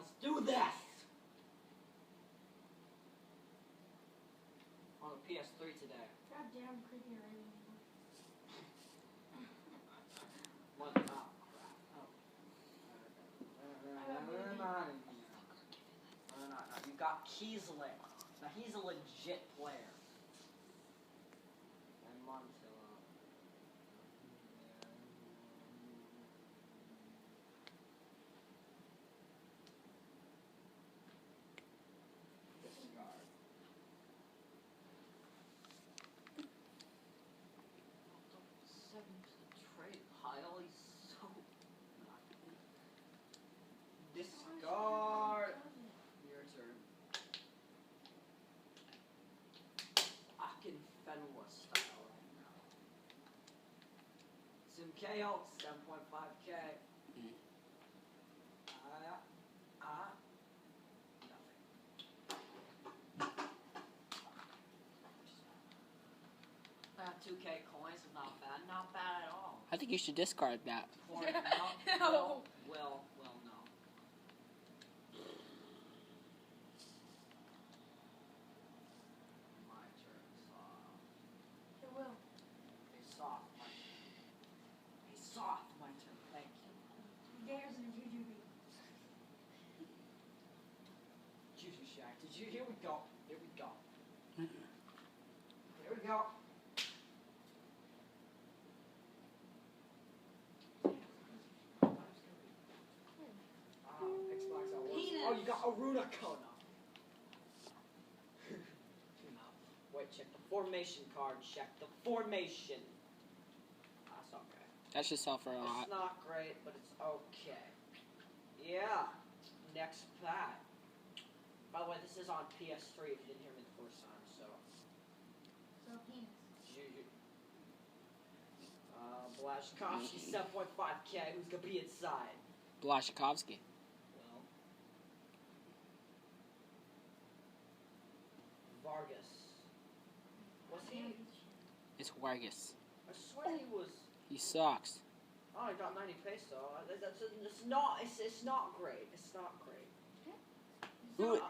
let's do this! On the PS3 today. Goddamn creepy already. What? Oh, crap. No. You got Kiesling. Now he's a legit player. And Montilla. Discard. Seven to the trade pile. He's so not good. Discard. Your turn. Fenwa style right now. Sim KO, 7.5k. Nothing. 2k coins is not bad. Not bad at all. I think you should discard that. No. Well, no. My turn, soft. It will. Hey, soft, my turn. Hey, soft, my turn. Thank you. Gators and a Jujubee. Juju Shack. Did you? Here we go. Here we go. Here we go. Xbox One. Oh, you got Aruna Kona. No. Wait, check the formation card. Check the formation. That's okay. That should sell for a lot. It's not great, but it's okay. Yeah. Next pack. By the way, this is on PS3 if you didn't hear me the first time, so. So penis. Blashkovsky, 7.5k. Who's gonna be inside? Blashkovsky. Well. Vargas. Was he? It's Vargas. I swear he was. He sucks. Oh, I got 90 peso. It's not great. It's not great. Who?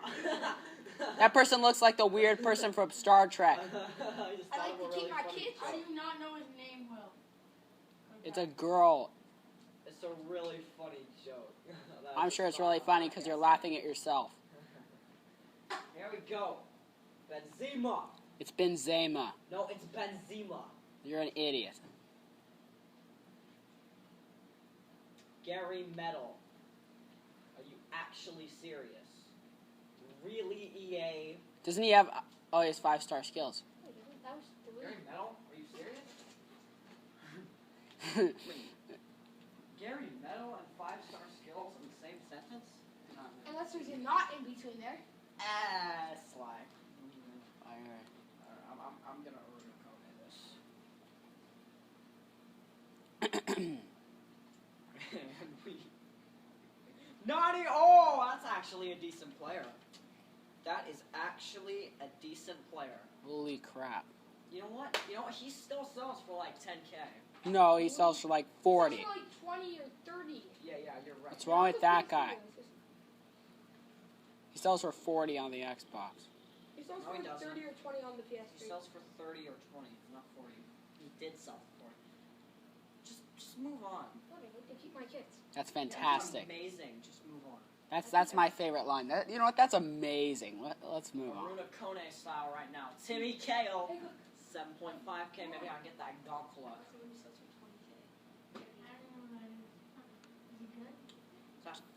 That person looks like the weird person from Star Trek. I like to keep my kids. I do not know his name well. It's a girl. It's a really funny joke. I'm sure it's really funny because you're laughing at yourself. Here we go. Benzema. It's Benzema. No, it's Benzema. You're an idiot. Gary Medal. Are you actually serious? Really, EA? Doesn't he have... Oh, he has 5-star skills. Wait, that was the Gary weird. Medal? Are you serious? Gary Medal and 5-star skills in the same sentence? Unless there's a knot in between there. Sly. Alright. I'm gonna Urukone this. And we... Naughty! Oh, that's actually a decent player. That is actually a decent player. Holy crap. You know what? He still sells for like 10k. No, he sells for like 40. It's like 20 or 30. Yeah, you're right. What's wrong with that guy? He sells for 40 on the Xbox. He sells No, he for doesn't. 30 or 20 on the He PS3. sells for 30 or 20, not 40. He did sell for 40. Just move on. What? I like to keep my kids. That's Yeah, fantastic. that's amazing. Just move on. That's my favorite line. You know what? That's amazing. Let's move on. Aruna Kone style right now. Timmy KO. Hey, look. 7.5k. Maybe I can get that Gonkla.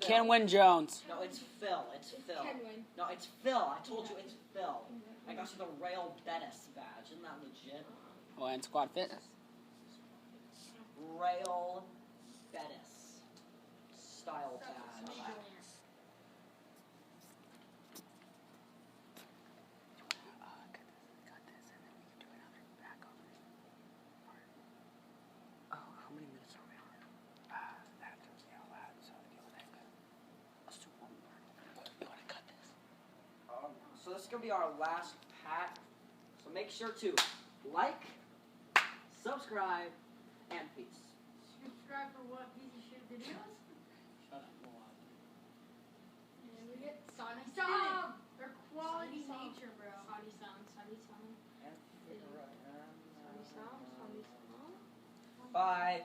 Kenwin Jones. No, it's Phil. It's Phil. Kenwin. No, it's Phil. I told you it's Phil. I got you the Rail Bettis badge. Isn't that legit? Oh, and Squad Fitness. Rail Bettis style badge. Oh, how many minutes are we on? Let's do one more. You want to cut this? So this is going to be our last pack. So make sure to like, subscribe, and peace. Subscribe for what piece of shit videos? Shut up, go on. They're quality nature, bro. Bye.